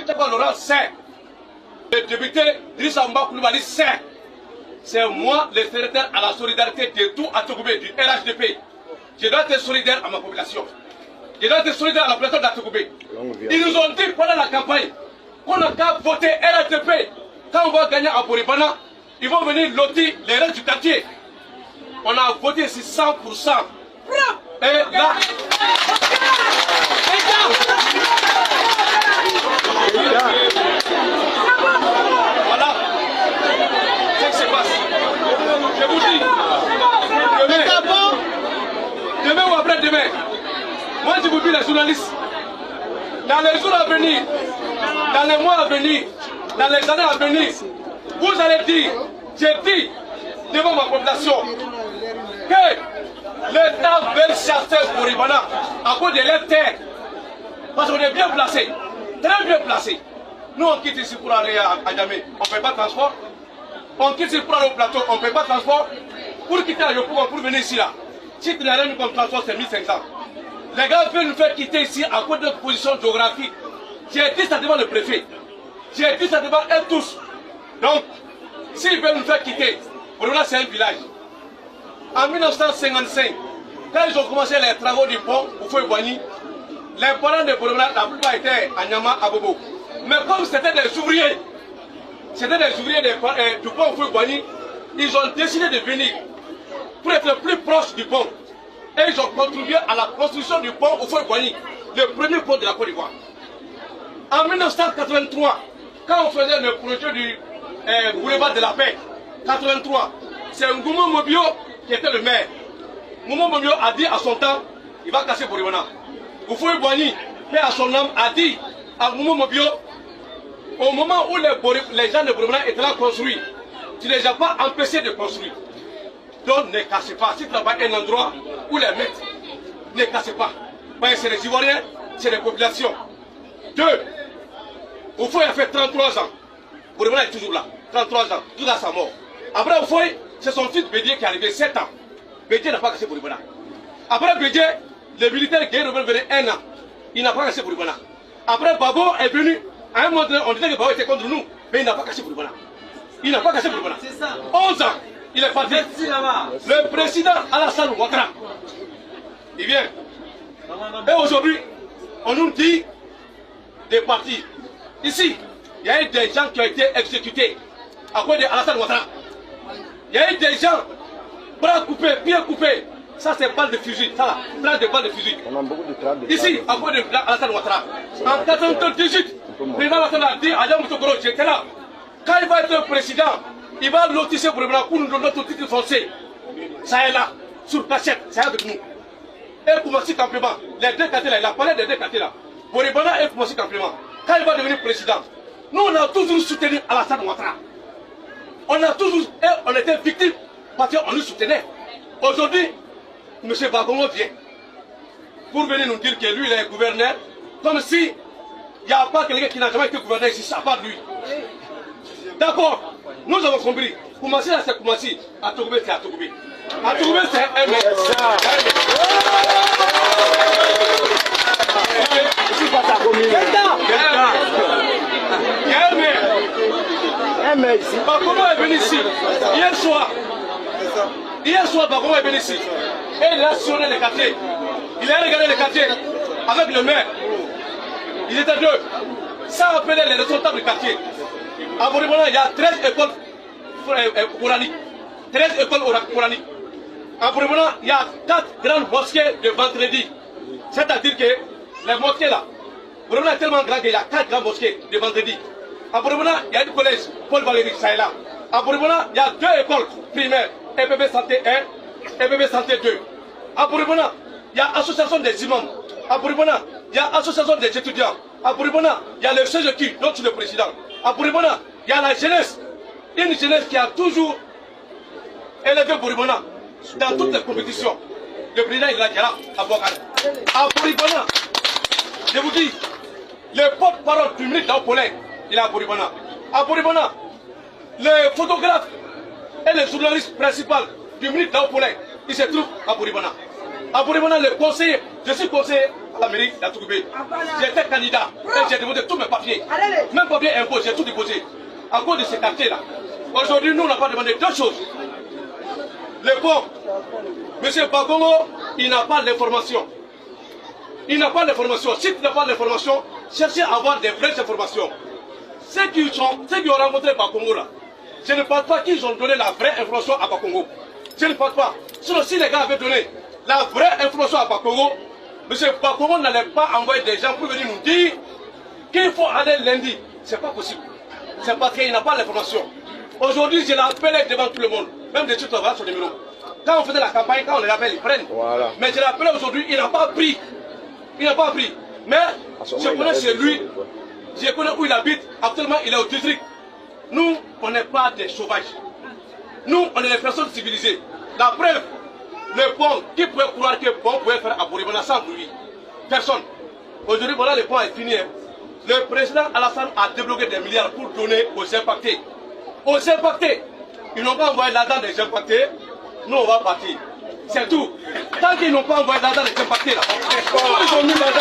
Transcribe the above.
Tchakwa Laurent sait. Le député Drissa Mba Koulibaly sait. C'est moi le secrétaire à la solidarité de tout à Togoubé, du RHDP. Je dois être solidaire à ma population. Je dois être solidaire à la population d'Atogoubé. Ils nous ont dit pendant la campagne qu'on n'a qu'à voter RHDP. Quand on va gagner à Boribana, ils vont venir lotir les règles du quartier. On a voté ici 100%. Et là... Voilà ce qui se passe. Je vous dis, demain ou après-demain, moi je vous dis les journalistes, dans les jours à venir, dans les mois à venir, dans les années à venir, vous allez dire, j'ai dit devant ma population que l'État veut chasser Boribana à cause de leur terre. Parce qu'on est bien placé, très bien placé. Nous on quitte ici pour aller à Djamé, on ne fait pas de transport. On quitte ici pour aller au plateau, on ne fait pas de transport. Pour quitter à Yopougon, pour venir ici là, si tu n'as rien comme transport, c'est 1500. Les gars veulent nous faire quitter ici à cause de notre position géographique. J'ai dit ça devant le préfet. J'ai dit ça devant eux tous. Donc, s'ils veulent nous faire quitter, Boribana c'est un village. En 1955, quand ils ont commencé les travaux du pont au Fouet-Boigny, les parents de Boribana, la plupart étaient à Nyama, à Bobo. Mais comme c'était des ouvriers, du pont au Fouet-Boigny, ils ont décidé de venir pour être plus proches du pont. Et ils ont contribué à la construction du pont au Fouet-Boigny, le premier pont de la Côte d'Ivoire. En 1983, quand on faisait le projet du boulevard de la paix, 83, c'est Ngoumou Mobio qui était le maire. Ngoumou Mobio a dit à son temps, il va casser Boribana. Fouet-Boigny, paix à son âme, a dit à Ngoumou Mobio, au moment où les gens de Boribana étaient là construits, tu ne les as pas empêchés de construire. Donc ne cassez pas. Si tu n'as pas un endroit où les mettre, ne cassez pas. Parce que c'est les Ivoiriens, c'est les populations. 2. Oufoué a fait 33 ans. Boribana est toujours là. 33 ans, tout à sa mort. Après Oufoué, c'est son fils Bédié qui est arrivé 7 ans. Bédié n'a pas cassé Boribana. Après Bédié, le militaire Gué Rebelle venait 1 an. Il n'a pas cassé Boribana. Après Babo est venu. À un moment donné, on disait que Babo était contre nous, mais il n'a pas cassé Boribana. Il n'a pas cassé Boribana. 11 ans, il est parti. Le président Alassane Ouattara, il vient. Et aujourd'hui, on nous dit des partis. Ici, il y a eu des gens qui ont été exécutés à cause d'Alassane Ouattara. Il y a eu des gens, bras coupés, pieds coupés. Ça, c'est balle de fusil. Ça là, plein de balles de fusil. On a beaucoup de traces. Ici, à cause d'Alassane Ouattara. En 1998, le président Ouattara a dit à Jean Moutokoro, j'étais là. Quand il va être président, il va lotisser pour nous donner notre titre foncier. Ça est là, sur cachette, c'est avec nous. Et Koumassi Campement, les deux quartiers là, il a parlé des deux quartiers là. Boribana et Koumassi Campement. Quand il va devenir président, nous on a toujours soutenu Alassane Ouattara. On a toujours, et on était victimes parce qu'on nous soutenait. Aujourd'hui, M. Bagongo vient pour venir nous dire que lui il est gouverneur, comme si il n'y a pas quelqu'un qui n'a jamais été gouverneur ici, à part lui. D'accord, nous avons compris. Koumassi là c'est Koumassi, à Togoubé c'est à Togoubé. À Togoubé c'est un mec. Bagongo est venu ici hier soir. Hier soir, Bagongo est venu ici. Et il a sonné les quartiers. Il a regardé les quartiers avec le maire. Ils étaient 2. Ça appelait les responsables du quartier. À Boribana, il y a 13 écoles coraniques. 13 écoles coraniques. À Boribana, il y a 4 grandes mosquées de vendredi. C'est-à-dire que les mosquées là, Boribana est tellement grand qu'il y a 4 grandes mosquées de vendredi. À Boribana, il y a un collège, Paul Valéry, ça est là. À Boribana, il y a 2 écoles primaires, EPB Santé 1, EPB Santé 2. À Boribana, il y a l'association des imams. À Boribana, il y a l'association des étudiants. À Boribana, il y a le CGQ, dont je suis le président. À Boribana, il y a la jeunesse. Une jeunesse qui a toujours élevé Boribana dans toutes les compétitions. Le président il est là, à Bouakar. À Boribana, je vous dis, le porte-parole du ministre d'Aupolin, il est à Boribana. À Boribana, le photographe et le journaliste principal du ministre d'Aupolin, il se trouve à Boribana. À Boribana, le conseiller, je suis conseiller à la mairie d'Atoukoubé. J'étais candidat et j'ai demandé tous mes papiers. Même papiers impôts, j'ai tout déposé. À cause de ces quartiers-là. Aujourd'hui, nous, on n'a pas demandé deux choses. Le pont, M. Bakongo, il n'a pas l'information. Il n'a pas l'information. Si tu n'as pas l'information, cherchez à avoir des vraies informations. Ceux qui ont rencontré Bakongo là, je ne pense pas qu'ils ont donné la vraie information à Bakongo. Je ne pense pas. Sinon, si les gars avaient donné la vraie information à Bakongo, M. Bakongo n'allait pas envoyer des gens pour venir nous dire qu'il faut aller lundi. C'est pas possible. C'est parce qu'il n'a pas l'information. Aujourd'hui, je l'ai appelé devant tout le monde. Même des tutos, voilà son numéro. Quand on faisait la campagne, quand on les appelle, ils prennent. Voilà. Mais je l'ai appelé aujourd'hui, il n'a pas pris. Il n'a pas pris. Mais je connais chez lui, je connais où il habite. Actuellement, il est au district. Nous, on n'est pas des sauvages. Nous, on est des personnes civilisées. La preuve, le pont, qui pouvait croire que le pont pouvait faire à Bouribana sans lui? Personne. Aujourd'hui, voilà, le pont est fini. Le président Alassane a débloqué des milliards pour donner aux impactés. Aux impactés. Ils n'ont pas envoyé l'argent des impactés. Nous, on va partir. C'est tout. Tant qu'ils n'ont pas envoyé l'argent des impactés, là, ils ont mis l'argent.